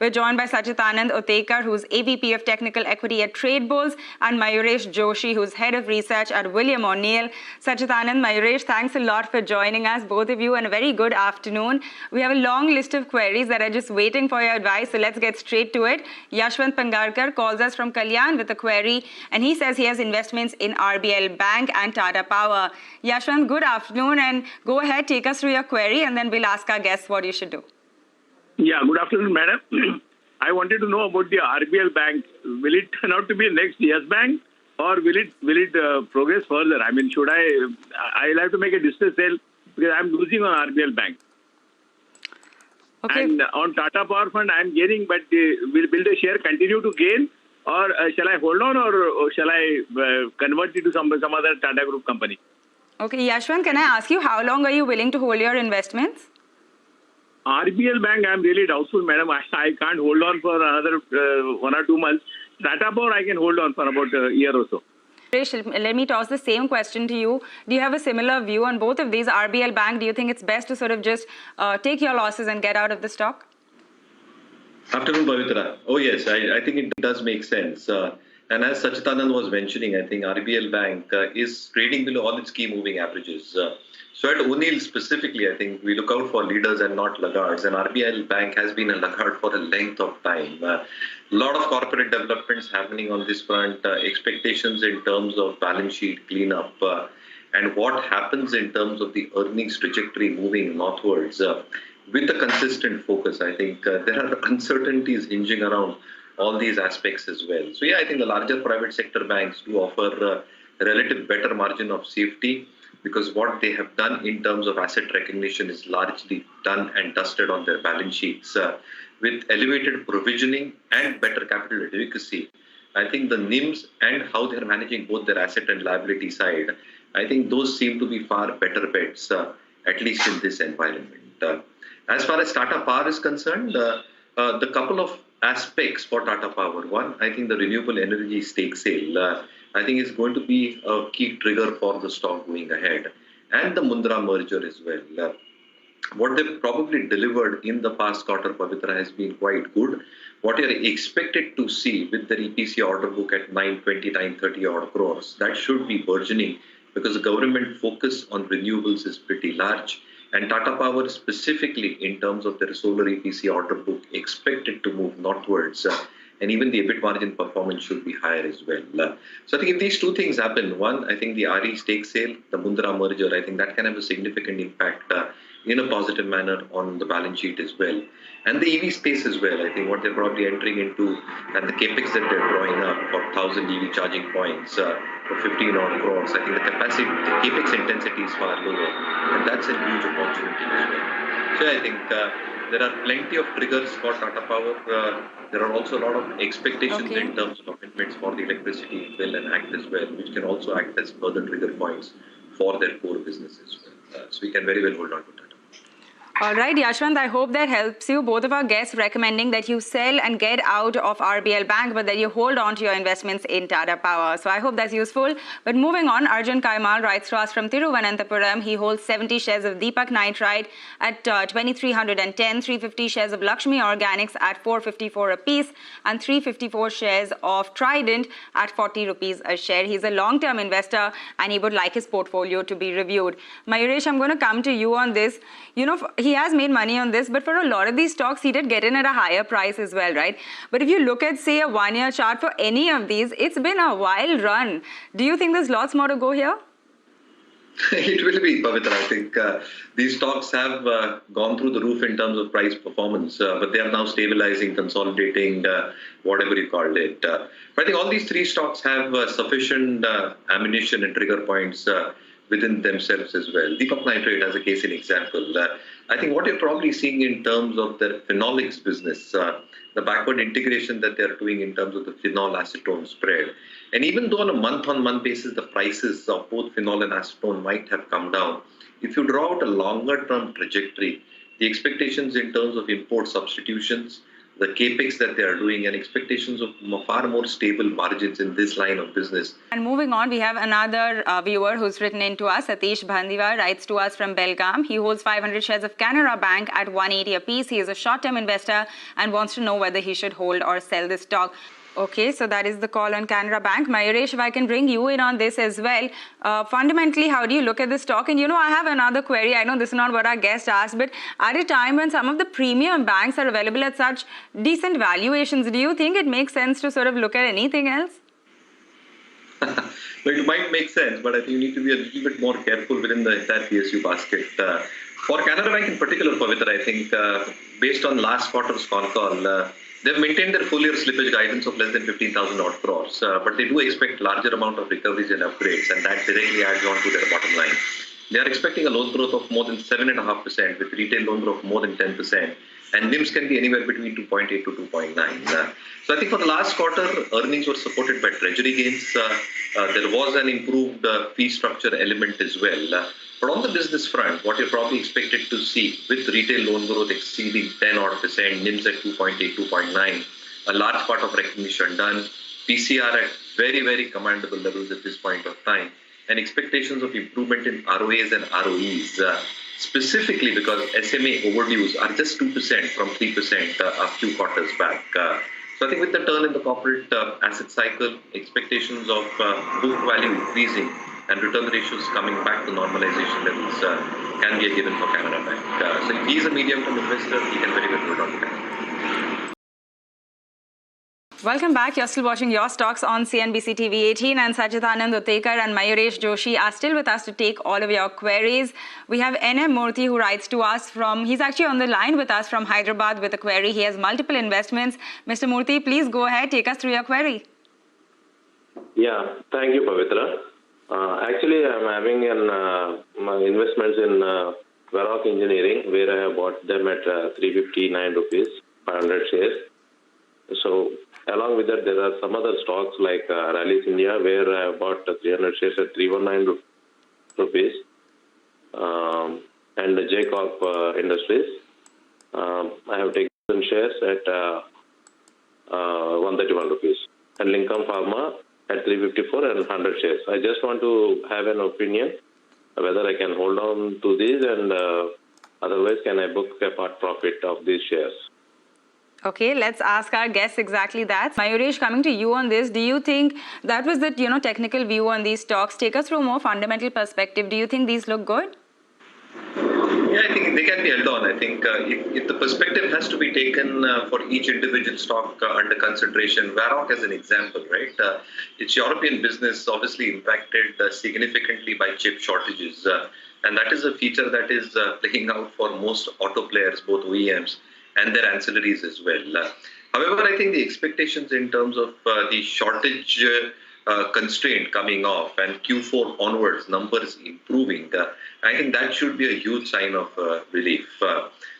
We're joined by Sachidanand Otekar, who's AVP of Technical Equity at Trade Bulls, and Mayuresh Joshi, who's Head of Research at William O'Neill. Sachidanand, Mayuresh, thanks a lot for joining us, both of you, and a very good afternoon. We have a long list of queries that are just waiting for your advice, so let's get straight to it. Yashwant Pangarkar calls us from Kalyan with a query, and he says he has investments in RBL Bank and Tata Power. Yashwant, good afternoon, and go ahead, take us through your query, and then we'll ask our guests what you should do. Yeah, good afternoon, madam. I wanted to know about the RBL Bank. Will it turn out to be next Yes Bank, or will it progress further? I mean, I'll have to make a distress sale because I'm losing on RBL Bank. Okay. And on Tata Power Fund, I'm gaining, but will the share continue to gain, or shall I hold on, or shall I convert it to some other Tata Group company? Okay, Yashwant, can I ask you how long are you willing to hold your investments? RBL Bank, I'm really doubtful, madam. I can't hold on for another 1 or 2 months. Tata Power, I can hold on for about a year or so. Let me toss the same question to you. Do you have a similar view on both of these? RBL Bank, do you think it's best to sort of just take your losses and get out of the stock? Afternoon, Pavitra. Oh, yes, I think it does make sense. And as Sachidanand was mentioning, I think RBL Bank is trading below all its key moving averages. So at O'Neill specifically, I think we look out for leaders and not laggards. And RBL Bank has been a laggard for a length of time. A lot of corporate developments happening on this front, expectations in terms of balance sheet cleanup, and what happens in terms of the earnings trajectory moving northwards. With a consistent focus, I think there are uncertainties hinging around all these aspects as well. So yeah, I think the larger private sector banks do offer a relative better margin of safety, because what they have done in terms of asset recognition is largely done and dusted on their balance sheets. With elevated provisioning and better capital adequacy, I think the NIMs and how they're managing both their asset and liability side, I think those seem to be far better bets, at least in this environment. As far as Tata Power is concerned, the couple of aspects for Tata Power. One, I think the renewable energy stake sale, I think is going to be a key trigger for the stock going ahead. And the Mundra merger as well. What they've probably delivered in the past quarter, Pavitra, has been quite good. What you're expected to see with the EPC order book at 920, 930 odd crores, that should be burgeoning, because the government focus on renewables is pretty large. And Tata Power specifically, in terms of their solar EPC order book, expected to move northwards. And even the EBIT margin performance should be higher as well. So I think if these two things happen, one, I think the RE stake sale, the Mundra merger, I think that can have a significant impact in a positive manner on the balance sheet as well. And the EV space as well, I think what they're probably entering into, and the capex that they're drawing up for 1,000 EV charging points for 15 odd crores, I think the capacity, the capex intensity is far lower, and that's a huge opportunity as well. So I think there are plenty of triggers for Tata Power. There are also a lot of expectations in terms of commitments for the electricity bill and act as well, which can also act as further trigger points for their core business as well. So we can very well hold on to Tata. All right, Yashwant, I hope that helps you. Both of our guests recommending that you sell and get out of RBL Bank, but that you hold on to your investments in Tata Power. So I hope that's useful. But moving on, Arjun Kaimal writes to us from Thiruvananthapuram. He holds 70 shares of Deepak Nitrite at 2,310, 350 shares of Lakshmi Organics at 454 a piece, and 354 shares of Trident at 40 rupees a share. He's a long-term investor, and he would like his portfolio to be reviewed. Mayuresh, I'm going to come to you on this. You know, he has made money on this, but for a lot of these stocks, he did get in at a higher price as well, right? But if you look at, say, a one-year chart for any of these, it's been a wild run. Do you think there's lots more to go here? It will be, Pavitra. I think these stocks have gone through the roof in terms of price performance, but they are now stabilizing, consolidating, whatever you call it. But I think all these three stocks have sufficient ammunition and trigger points within themselves as well. Deepak Nitrite as a case in example. I think what you're probably seeing in terms of their phenolics business, the backward integration that they're doing in terms of the phenol acetone spread. And even though on a month-on-month basis, the prices of both phenol and acetone might have come down, if you draw out a longer-term trajectory, the expectations in terms of import substitutions, the capex that they are doing, and expectations of far more stable margins in this line of business. And moving on, we have another viewer who's written in to us. Satish Bhandiwa writes to us from Belgaum. He holds 500 shares of Canara Bank at 180 apiece. He is a short-term investor and wants to know whether he should hold or sell this stock. Okay, so that is the call on Canara Bank. Mayuresh, if I can bring you in on this as well. Fundamentally, how do you look at this stock? And I have another query. I know this is not what our guest asked, but at a time when some of the premium banks are available at such decent valuations, do you think it makes sense to sort of look at anything else? Well, it might make sense, but I think you need to be a little bit more careful within the entire PSU basket. For Canara Bank in particular, Pavitra, I think based on last quarter's con call, they've maintained their full year slippage guidance of less than 15,000 odd crores, but they do expect larger amount of recoveries and upgrades, and that directly adds on to their bottom line. They are expecting a loan growth of more than 7.5%, with retail loan growth of more than 10%, and NIMs can be anywhere between 2.8 to 2.9. So I think for the last quarter, earnings were supported by treasury gains. There was an improved fee structure element as well. But on the business front, what you're probably expected to see with retail loan growth exceeding 10 odd percent, NIMs at 2.8, 2.9, a large part of recognition done, PCR at very, very commendable levels at this point of time, and expectations of improvement in ROAs and ROEs, specifically because SMA overdues are just 2% from 3% a few quarters back. So I think with the turn in the corporate asset cycle, expectations of book value increasing and return ratios coming back to normalization levels can be a given for Canara Bank. So if he's a medium-term investor, he can very well hold on to Canara. Welcome back. You're still watching Your Stocks on CNBC TV 18, and Sachidanand Uttekar and Mayuresh Joshi are still with us to take all of your queries. We have N.M. Murthy who writes to us he's actually on the line with us from Hyderabad with a query. He has multiple investments. Mr. Murthy, please go ahead, take us through your query. Yeah, thank you, Pavitra. Actually, I'm having my investments in Varroc Engineering, where I have bought them at 359 rupees, 500 shares. So, along with that, there are some other stocks like Rallis India, where I have bought 300 shares at 319 rupees, and J Corp Industries. I have taken shares at 131 rupees, and Lincoln Pharma at 354 and 100 shares. I just want to have an opinion whether I can hold on to these, and otherwise can I book a part profit of these shares. Okay, let's ask our guests exactly that. Mayuresh, coming to you on this, do you think that was the technical view on these stocks? Take us through a more fundamental perspective. Do you think these look good? Yeah, I think they can be held on. I think if the perspective has to be taken for each individual stock under consideration, Varroc as an example, right? Its European business obviously impacted significantly by chip shortages. And that is a feature that is playing out for most auto players, both OEMs and their ancillaries as well. However, I think the expectations in terms of the shortage constraint coming off and Q4 onwards, numbers improving, I think that should be a huge sign of relief.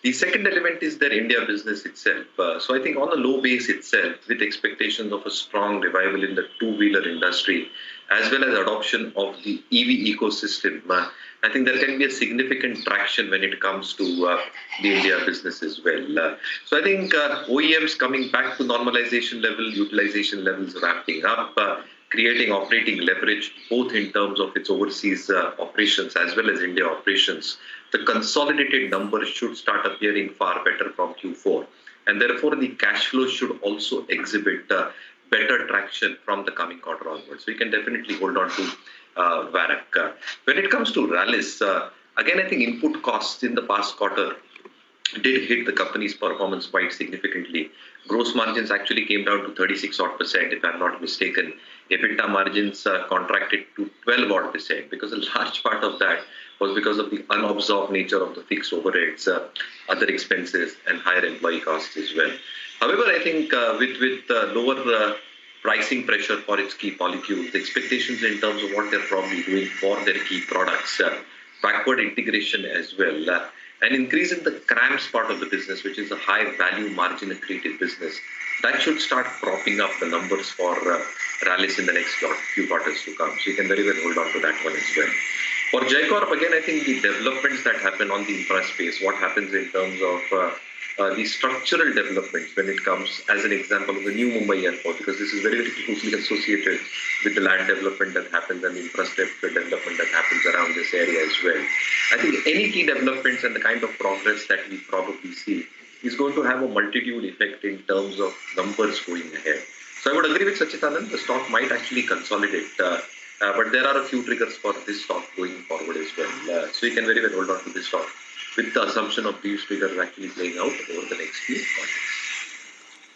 The second element is their India business itself. So I think on the low base itself, with expectations of a strong revival in the two-wheeler industry, as well as adoption of the EV ecosystem, I think there can be a significant traction when it comes to the India business as well. So I think OEMs coming back to normalization level, utilization levels ramping up, creating operating leverage, both in terms of its overseas operations as well as India operations. The consolidated numbers should start appearing far better from Q4. And therefore, the cash flow should also exhibit better traction from the coming quarter onwards. So you can definitely hold on to Varroc. When it comes to Rallis, again, I think input costs in the past quarter did hit the company's performance quite significantly. Gross margins actually came down to 36 odd percent, if I'm not mistaken. EBITDA margins contracted to 12 odd percent, because a large part of that was because of the unabsorbed nature of the fixed overheads, other expenses, and higher employee costs as well. However, I think with lower pricing pressure for its key molecules, the expectations in terms of what they're probably doing for their key products, backward integration as well, and increase in the CRAMS part of the business, which is a high value margin accretive business, that should start propping up the numbers for Rallis in the next few quarters to come. So you can very well hold on to that one as well. For J Corp, again, I think the developments that happen on the infra space, what happens in terms of the structural developments when it comes, as an example, of the new Mumbai airport, because this is very, very closely associated with the land development that happens and the infrastructure development that happens around this area as well. I think any key developments and the kind of progress that we probably see is going to have a multitude effect in terms of numbers going ahead. So I would agree with Sachidanand, the stock might actually consolidate, but there are a few triggers for this stock going forward as well. So you can very well hold on to this stock with the assumption of these triggers actually playing out over the next few quarters.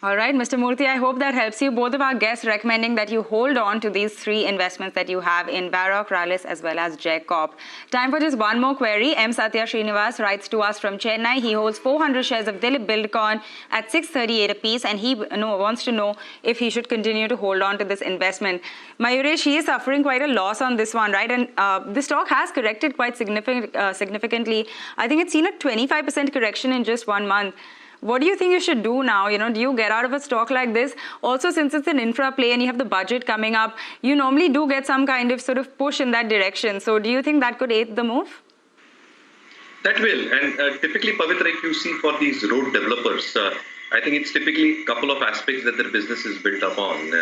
All right, Mr. Murthy, I hope that helps you. Both of our guests recommending that you hold on to these three investments that you have in Varroc, Rallis, as well as Jack Corp. Time for just one more query. M. Satya Srinivas writes to us from Chennai. He holds 400 shares of Dilip Buildcon at 638 apiece, and he wants to know if he should continue to hold on to this investment. Mayuresh, he is suffering quite a loss on this one, right? And the stock has corrected quite significantly. I think it's seen a 25% correction in just 1 month. What do you think you should do now? Do you get out of a stock like this? Also, since it's an infra play and you have the budget coming up, you normally do get some kind of sort of push in that direction. So do you think that could aid the move? That will. And typically, Pavitra, if you see for these road developers, I think it's typically a couple of aspects that their business is built upon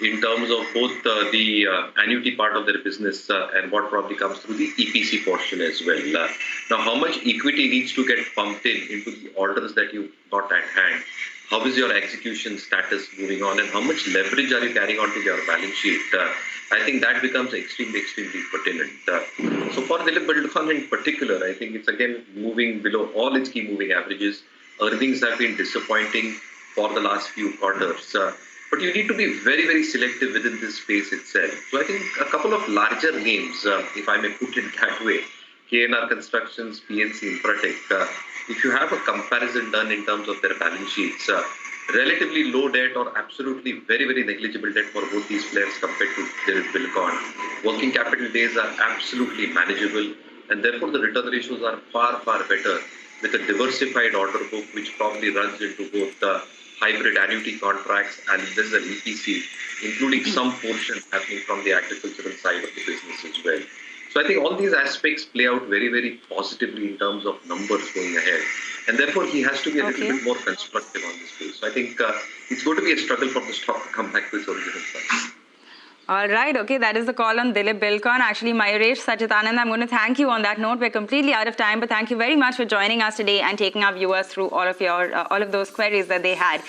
in terms of both the annuity part of their business and what probably comes through the EPC portion as well. Now, how much equity needs to get pumped into the orders that you've got at hand? How is your execution status moving on? And how much leverage are you carrying onto your balance sheet? I think that becomes extremely, extremely pertinent. So for Dilip Buildcon in particular, I think it's again moving below all its key moving averages. Earnings have been disappointing for the last few quarters. But you need to be very, very selective within this space itself. So I think a couple of larger names, if I may put it that way, KNR Constructions, PNC Infratech, if you have a comparison done in terms of their balance sheets, relatively low debt or absolutely very, very negligible debt for both these players compared to Dilip Buildcon. Working capital days are absolutely manageable, and therefore the return ratios are far, far better with a diversified order book, which probably runs into both hybrid annuity contracts and there's an EPC, including some portion happening from the agricultural side of the business as well. So I think all these aspects play out very, very positively in terms of numbers going ahead. And therefore, he has to be a little bit more constructive on this space. So I think it's going to be a struggle for the stock to come back to its original price. All right. Okay, that is the call on Dilip Buildcon. Actually, Mayuresh, Sachidanand, I'm going to thank you on that note. We're completely out of time, but thank you very much for joining us today and taking our viewers through all of those queries that they had.